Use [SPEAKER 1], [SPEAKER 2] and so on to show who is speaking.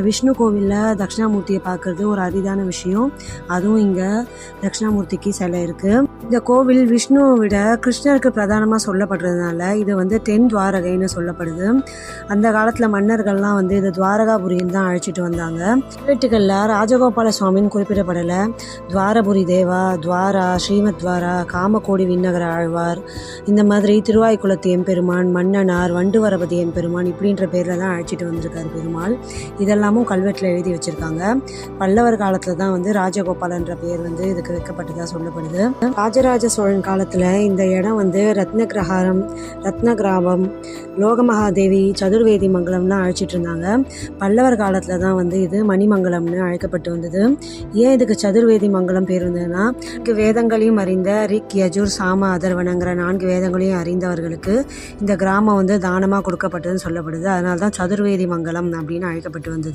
[SPEAKER 1] விஷ்ணு கோவிலில் தட்சிணாமூர்த்தியை பார்க்குறது ஒரு அரிதான விஷயம். அதுவும் இங்கே தட்சிணாமூர்த்திக்கு சிலை இருக்குது. இந்த கோவில் விஷ்ணுவை விட கிருஷ்ணருக்கு பிரதானமாக சொல்லப்படுறதுனால இது தென் துவாரகைன்னு சொல்லப்படுது. அந்த காலத்தில் மன்னர்கள்லாம் இது துவாரகாபுரின்னு தான் அழைச்சிட்டு வந்தாங்க. கல்வெட்டுகளில் ராஜகோபால சுவாமின்னு குறிப்பிடப்படலை. துவாரபுரி தேவா, துவாரா, ஸ்ரீமத் துவாரா, காமகோடி விண்ணகர ஆழ்வார், இந்த மாதிரி திருவாய்க்குளத்து எம்பெருமான், மன்னனார், வண்டுவரபதி எம்பெருமான் இப்படின்ற பேரில் தான் அழைச்சிட்டு வந்திருக்காரு பெருமாள். இதெல்லாமும் கல்வெட்டில் எழுதி வச்சிருக்காங்க. பல்லவர் காலத்தில் தான் ராஜகோபாலன்ற பேர் இதுக்கு வைக்கப்பட்டதாக சொல்லப்படுது. ராஜராஜ சோழன் காலத்தில் இந்த இடம் ரத்னகிரகாரம், ரத்னகிராமம், லோகமகாதேவி, சதுர்வேதி மங்கலம்லாம் அழைச்சிட்டு இருந்தாங்க. பல்லவர் காலத்தில் தான் இது மணிமங்கலம்னு அழைக்கப்பட்டு வந்தது. ஏன் இதுக்கு சதுர்வேதி மங்கலம் பேர் வந்ததுன்னா, வேதங்களையும் அறிந்த ரிக், யஜுர், சாம, அதர்வனங்கிற 4 வேதங்களையும் அறிந்தவர்களுக்கு இந்த கிராமம் தானமாக கொடுக்கப்பட்டதுன்னு சொல்லப்படுது. அதனால தான் சதுர்வேதி மங்கலம் அப்படின்னு அழைக்கப்பட்டு வந்தது.